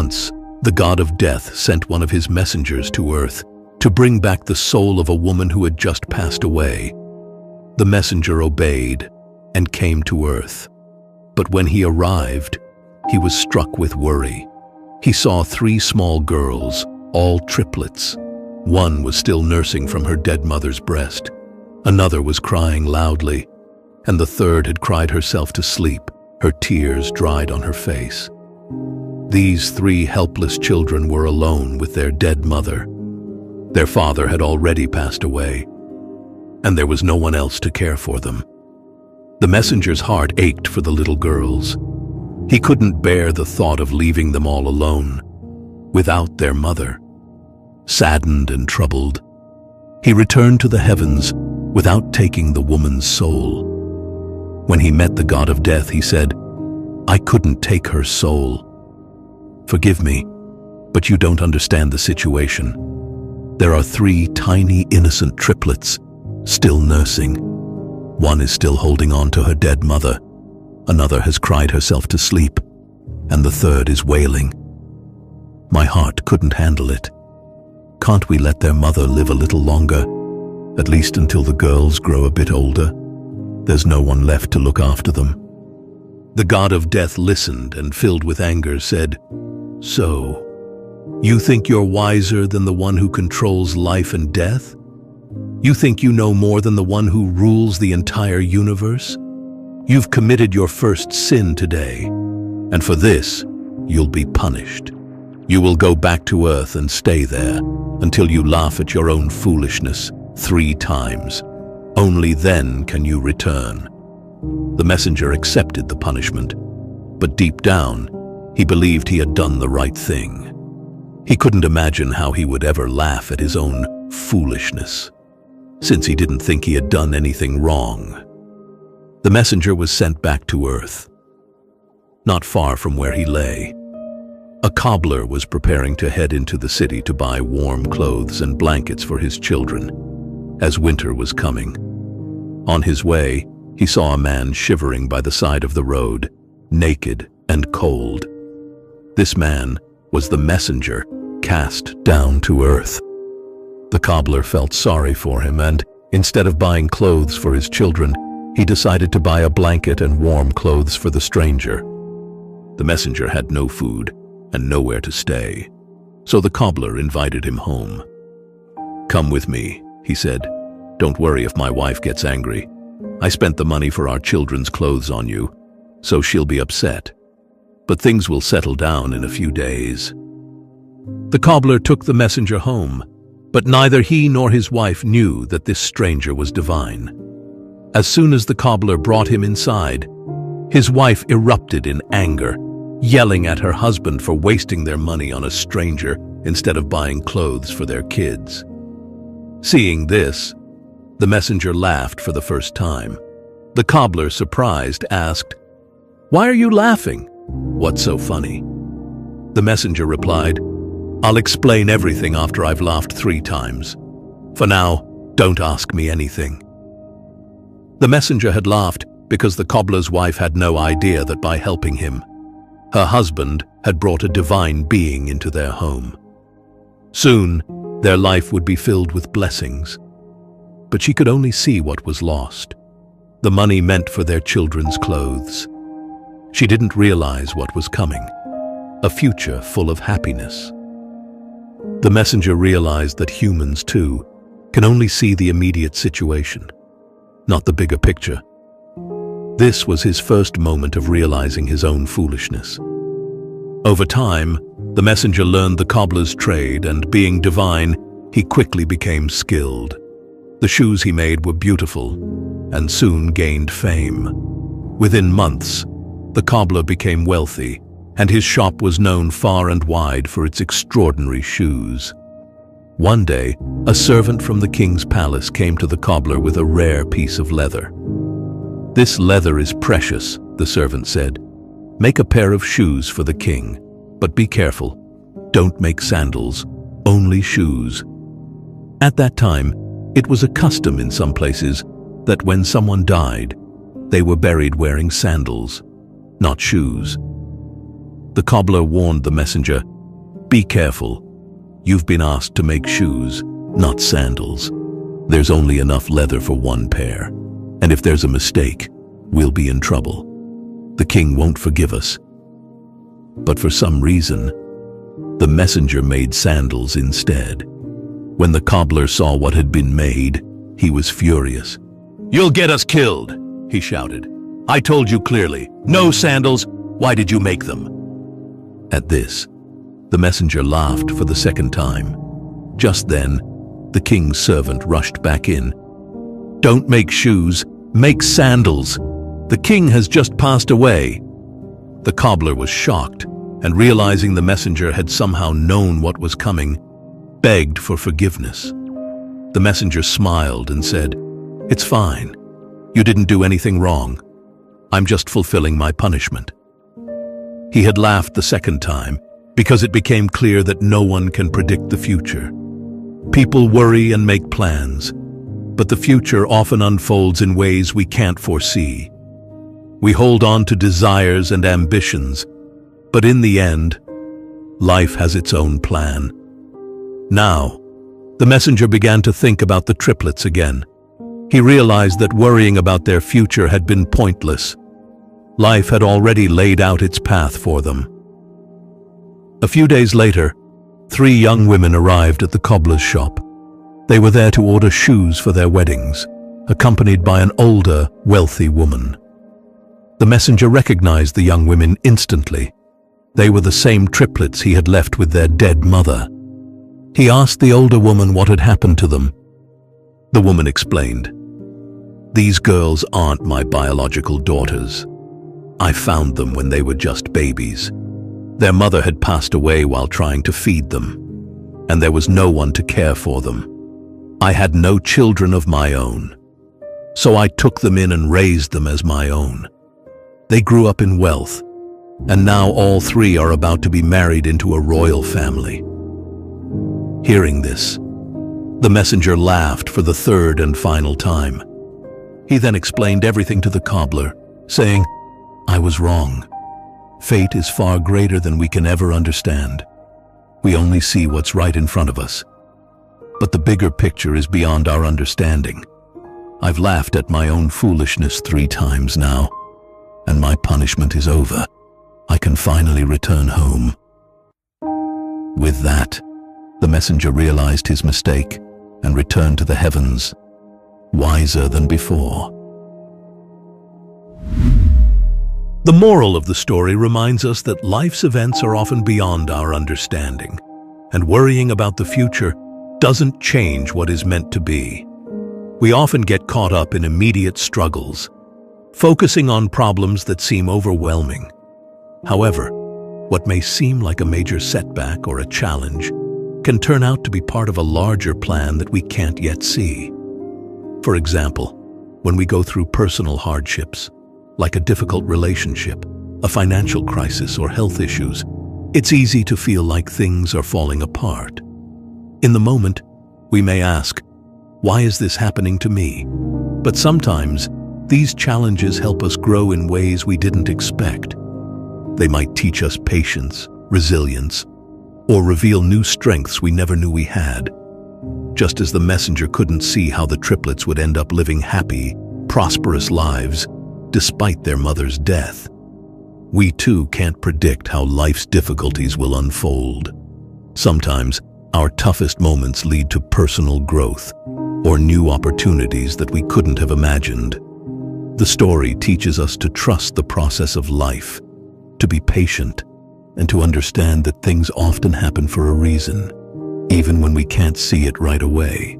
Once, the god of death sent one of his messengers to Earth to bring back the soul of a woman who had just passed away. The messenger obeyed and came to Earth. But when he arrived, he was struck with worry. He saw 3 small girls, all triplets. One was still nursing from her dead mother's breast. Another was crying loudly, and the third had cried herself to sleep, her tears dried on her face. These 3 helpless children were alone with their dead mother. Their father had already passed away, and there was no one else to care for them. The messenger's heart ached for the little girls. He couldn't bear the thought of leaving them all alone, without their mother. Saddened and troubled, he returned to the heavens without taking the woman's soul. When he met the god of death, he said, "I couldn't take her soul. Forgive me, but you don't understand the situation. There are 3 tiny innocent triplets still nursing. One is still holding on to her dead mother. Another has cried herself to sleep, and the third is wailing. My heart couldn't handle it. Can't we let their mother live a little longer, at least until the girls grow a bit older? There's no one left to look after them." The god of death listened and, filled with anger, said, "So, you think you're wiser than the one who controls life and death? You think you know more than the one who rules the entire universe? You've committed your first sin today, and for this, you'll be punished. You will go back to Earth and stay there until you laugh at your own foolishness 3 times. Only then can you return." The messenger accepted the punishment, but deep down, he believed he had done the right thing. He couldn't imagine how he would ever laugh at his own foolishness, since he didn't think he had done anything wrong. The messenger was sent back to Earth. Not far from where he lay, a cobbler was preparing to head into the city to buy warm clothes and blankets for his children, as winter was coming. On his way, he saw a man shivering by the side of the road, naked and cold. This man was the messenger cast down to Earth. The cobbler felt sorry for him, and instead of buying clothes for his children, he decided to buy a blanket and warm clothes for the stranger. The messenger had no food and nowhere to stay, so the cobbler invited him home. "Come with me," he said. "Don't worry if my wife gets angry. I spent the money for our children's clothes on you, so she'll be upset. But things will settle down in a few days." The cobbler took the messenger home, but neither he nor his wife knew that this stranger was divine. As soon as the cobbler brought him inside, his wife erupted in anger, yelling at her husband for wasting their money on a stranger instead of buying clothes for their kids. Seeing this, the messenger laughed for the first time. The cobbler, surprised, asked, "Why are you laughing? What's so funny?" The messenger replied, "I'll explain everything after I've laughed 3 times. For now, don't ask me anything." The messenger had laughed because the cobbler's wife had no idea that by helping him, her husband had brought a divine being into their home. Soon, their life would be filled with blessings. But she could only see what was lost, the money meant for their children's clothes. She didn't realize what was coming, a future full of happiness. The messenger realized that humans, too, can only see the immediate situation, not the bigger picture. This was his first moment of realizing his own foolishness. Over time, the messenger learned the cobbler's trade, and being divine, he quickly became skilled. The shoes he made were beautiful, and soon gained fame. Within months, the cobbler became wealthy, and his shop was known far and wide for its extraordinary shoes. One day, a servant from the king's palace came to the cobbler with a rare piece of leather. "This leather is precious," the servant said. "Make a pair of shoes for the king, but be careful. Don't make sandals, only shoes." At that time, it was a custom in some places that when someone died, they were buried wearing sandals, not shoes. The cobbler warned the messenger, "Be careful. You've been asked to make shoes, not sandals. There's only enough leather for one pair, and if there's a mistake, we'll be in trouble. The king won't forgive us." But for some reason, the messenger made sandals instead. When the cobbler saw what had been made, he was furious. "You'll get us killed," he shouted. "I told you clearly, no sandals. Why did you make them?" At this, the messenger laughed for the second time. Just then, the king's servant rushed back in. "Don't make shoes, make sandals. The king has just passed away." The cobbler was shocked, and realizing the messenger had somehow known what was coming, begged for forgiveness. The messenger smiled and said, "It's fine. You didn't do anything wrong. I'm just fulfilling my punishment." He had laughed the second time because it became clear that no one can predict the future. People worry and make plans, but the future often unfolds in ways we can't foresee. We hold on to desires and ambitions, but in the end, life has its own plan. Now, the messenger began to think about the triplets again. He realized that worrying about their future had been pointless. Life had already laid out its path for them. A few days later, 3 young women arrived at the cobbler's shop. They were there to order shoes for their weddings, accompanied by an older, wealthy woman. The messenger recognized the young women instantly. They were the same triplets he had left with their dead mother. He asked the older woman what had happened to them. The woman explained, "These girls aren't my biological daughters. I found them when they were just babies. Their mother had passed away while trying to feed them, and there was no one to care for them. I had no children of my own, so I took them in and raised them as my own. They grew up in wealth, and now all 3 are about to be married into a royal family." Hearing this, the messenger laughed for the 3rd and final time. He then explained everything to the cobbler, saying, "I was wrong. Fate is far greater than we can ever understand. We only see what's right in front of us. But the bigger picture is beyond our understanding. I've laughed at my own foolishness 3 times now, and my punishment is over. I can finally return home." With that, the messenger realized his mistake and returned to the heavens, wiser than before. The moral of the story reminds us that life's events are often beyond our understanding, and worrying about the future doesn't change what is meant to be. We often get caught up in immediate struggles, focusing on problems that seem overwhelming. However, what may seem like a major setback or a challenge can turn out to be part of a larger plan that we can't yet see. For example, when we go through personal hardships, like a difficult relationship, a financial crisis, or health issues, it's easy to feel like things are falling apart. In the moment, we may ask, "Why is this happening to me?" But sometimes, these challenges help us grow in ways we didn't expect. They might teach us patience, resilience, or reveal new strengths we never knew we had. Just as the messenger couldn't see how the triplets would end up living happy, prosperous lives despite their mother's death, we too can't predict how life's difficulties will unfold. Sometimes, our toughest moments lead to personal growth or new opportunities that we couldn't have imagined. The story teaches us to trust the process of life, to be patient, and to understand that things often happen for a reason, even when we can't see it right away.